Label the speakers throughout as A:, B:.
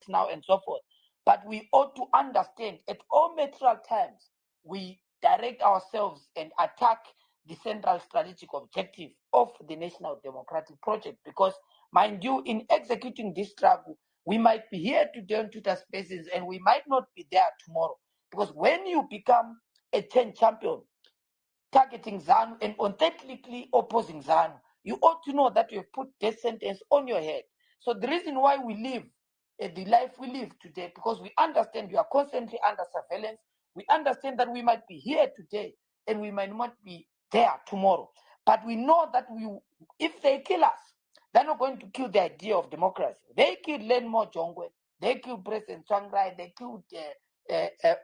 A: now and so forth. But we ought to understand at all material times, we direct ourselves and attack the central strategic objective of the National Democratic Project. Because, mind you, in executing this struggle, we might be here today on Twitter Spaces and we might not be there tomorrow. Because when you become a 10 champion, targeting ZANU and authentically opposing ZANU, you ought to know that you have put death sentence on your head. So the reason why we live the life we live today, because we understand you are constantly under surveillance. We understand that we might be here today and we might not be there tomorrow. But we know that if they kill us, they're not going to kill the idea of democracy. They killed Lenmo Jongwe, they killed President Tsvangirai, they killed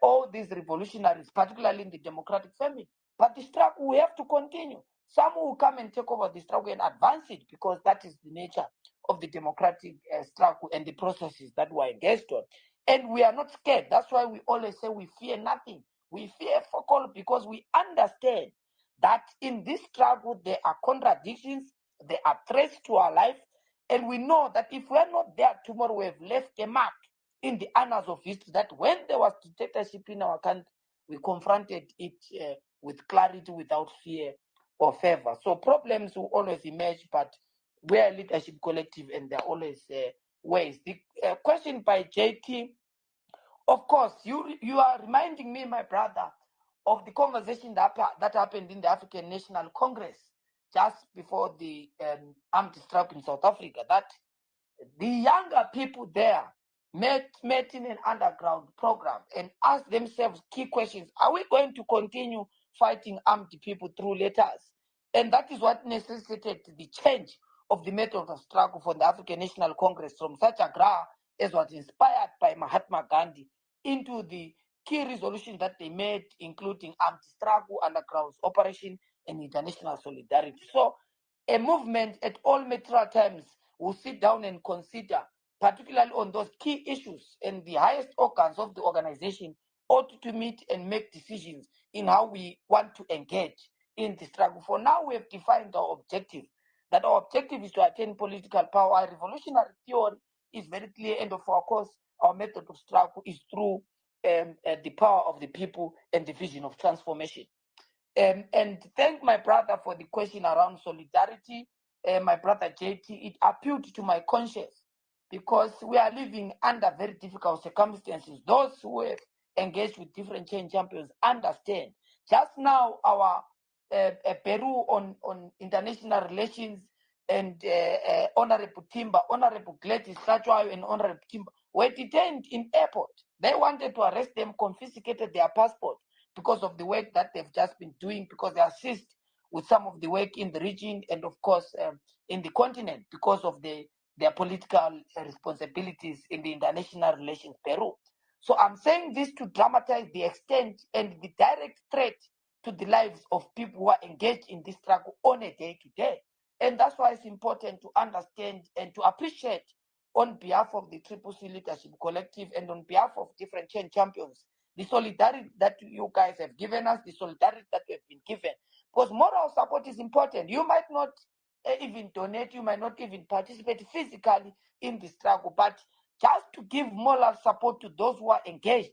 A: all these revolutionaries, particularly in the democratic family. But the struggle, we have to continue. Some will come and take over the struggle and advance it, because that is the nature of the democratic struggle and the processes that we're engaged on. And we are not scared. That's why we always say we fear nothing. We fear fuck all, because we understand that in this struggle there are contradictions, there are threats to our life, and we know that if we are not there tomorrow, we have left a mark in the annals of history, that when there was dictatorship in our country, we confronted it with clarity, without fear or favor. So problems will always emerge, but we're a leadership collective and there are always ways. The question by JT, of course, you are reminding me, my brother, of the conversation that happened in the African National Congress just before the armed struggle in South Africa, that the younger people there met in an underground program and asked themselves key questions. Are we going to continue fighting armed people through letters? And that is what necessitated the change of the method of struggle for the African National Congress from Satyagraha, as was inspired by Mahatma Gandhi, into the key resolutions that they made, including armed struggle, underground operation, and international solidarity. So a movement at all material times will sit down and consider, particularly on those key issues, and the highest organs of the organization ought to meet and make decisions in how we want to engage in the struggle. For now, we have defined our objective, that our objective is to attain political power. Our revolutionary theory is very clear, and of course, our method of struggle is through the power of the people and the vision of transformation. And thank my brother for the question around solidarity. My brother JT, it appealed to my conscience, because we are living under very difficult circumstances. Those who have engaged with different change champions understand. Just now, our Peru on international relations and Honorable Timber, Honorable Gladys Satchwayo and Honorable Timber were detained in airport. They wanted to arrest them, confiscated their passport because of the work that they've just been doing, because they assist with some of the work in the region and, of course, in the continent, because of their political responsibilities in the international relations Peru. So I'm saying this to dramatize the extent and the direct threat to the lives of people who are engaged in this struggle on a day-to-day. And that's why it's important to understand and to appreciate, on behalf of the Triple C Leadership Collective and on behalf of different change champions, the solidarity that you guys have given us, the solidarity that we have been given. Because moral support is important. You might not even donate, you might not even participate physically in the struggle, but just to give moral support to those who are engaged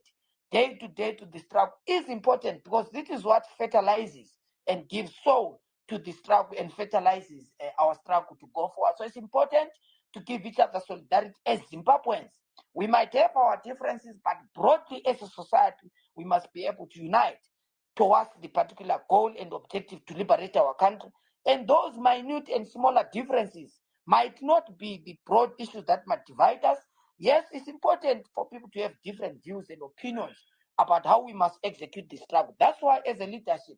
A: day to day to the struggle is important, because this is what fertilizes and gives soul to the struggle and fertilizes our struggle to go forward. So it's important to give each other solidarity as Zimbabweans. We might have our differences, but broadly as a society, we must be able to unite towards the particular goal and objective to liberate our country. And those minute and smaller differences might not be the broad issues that might divide us. Yes, it's important for people to have different views and opinions about how we must execute the struggle. That's why, as a leadership,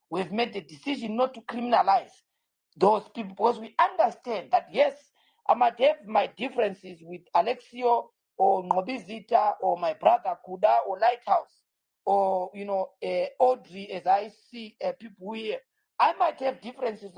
A: we've made the decision not to criminalize those people, because we understand that, yes, I might have my differences with Alexio or Ngobizita or my brother Kuda or Lighthouse or, Audrey, as I see people here. I might have differences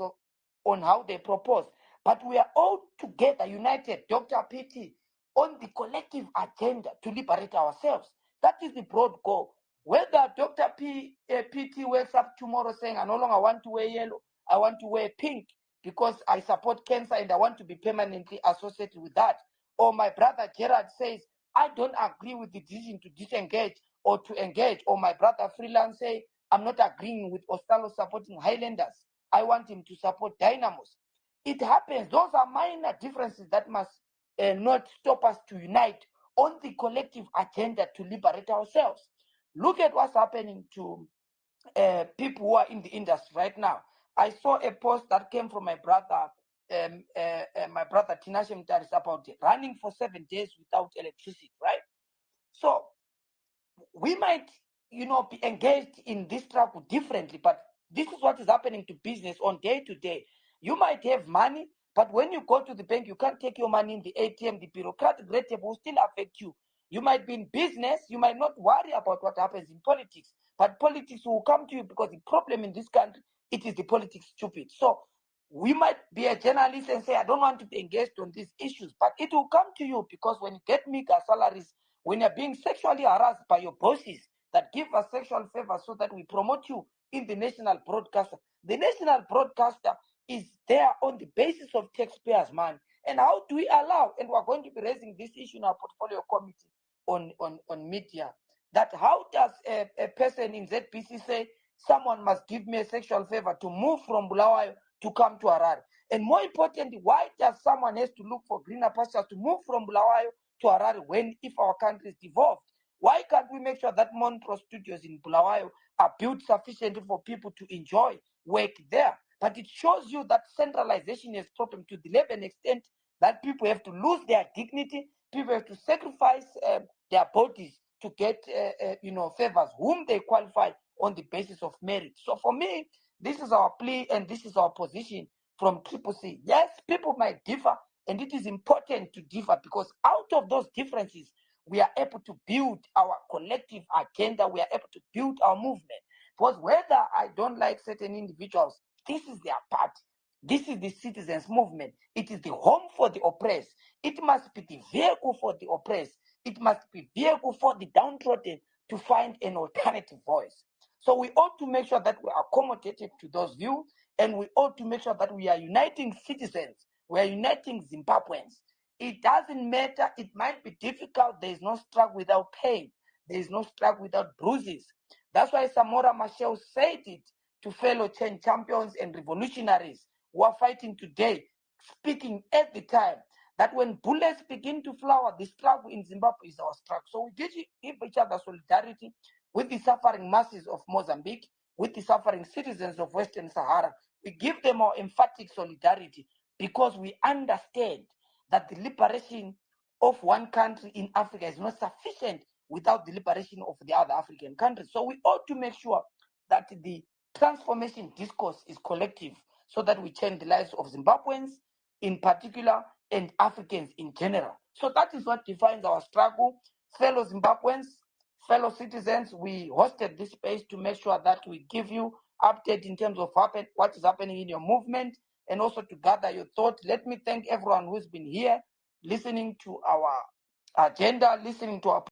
A: on how they propose, but we are all together united, Dr. PT, on the collective agenda to liberate ourselves. That is the broad goal. Whether Dr. PT wakes up tomorrow saying, I no longer want to wear yellow, I want to wear pink because I support cancer and I want to be permanently associated with that. Or my brother Gerard says, I don't agree with the decision to disengage or to engage, or my brother Freelance say, I'm not agreeing with Ostallo supporting Highlanders. I want him to support Dynamos. It happens. Those are minor differences that must not stop us to unite on the collective agenda to liberate ourselves. Look at what's happening to people who are in the industry right now. I saw a post that came from my brother Tinashe Mtaris about running for 7 days without electricity, right? So we might, be engaged in this struggle differently, but this is what is happening to business on day to day. You might have money, but when you go to the bank, you can't take your money in the ATM. The bureaucratic red tape will still affect you. You might be in business, you might not worry about what happens in politics, but politics will come to you, because the problem in this country, it is the politics stupid. So we might be a journalist and say, I don't want to be engaged on these issues, but it will come to you, because when you get meager salaries, when you're being sexually harassed by your bosses that give us sexual favors so that we promote you in the national broadcaster. The national broadcaster is there on the basis of taxpayers' money. And how do we allow, and we're going to be raising this issue in our portfolio committee on media, that how does a person in ZBC say someone must give me a sexual favor to move from Bulawayo to come to Harare? And more importantly, why does someone has to look for greener pastures to move from Bulawayo to Harare when, if our country is devolved? Why can't we make sure that Montrose studios in Bulawayo are built sufficiently for people to enjoy work there? But it shows you that centralization is a problem to the level and extent that people have to lose their dignity. People have to sacrifice their bodies to get favors whom they qualify on the basis of merit. So for me, this is our plea and this is our position from CCC. Yes, people might differ, and it is important to differ, because out of those differences, we are able to build our collective agenda. We are able to build our movement. Because whether I don't like certain individuals, this is their party. This is the citizens' movement. It is the home for the oppressed. It must be the vehicle for the oppressed. It must be vehicle for the downtrodden to find an alternative voice. So we ought to make sure that we are accommodative to those views, and we ought to make sure that we are uniting citizens. We are uniting Zimbabweans. It doesn't matter. It might be difficult. There is no struggle without pain. There is no struggle without bruises. That's why Samora Machel said it to fellow change champions and revolutionaries who are fighting today, speaking at the time that when bullets begin to flower, the struggle in Zimbabwe is our struggle. So we give each other solidarity with the suffering masses of Mozambique, with the suffering citizens of Western Sahara. We give them our emphatic solidarity, because we understand that the liberation of one country in Africa is not sufficient without the liberation of the other African countries. So we ought to make sure that the transformation discourse is collective, so that we change the lives of Zimbabweans in particular and Africans in general. So that is what defines our struggle. Fellow Zimbabweans, fellow citizens, we hosted this space to make sure that we give you update in terms of what is happening in your movement, and also to gather your thoughts. Let me thank everyone who's been here, listening to our agenda, listening to our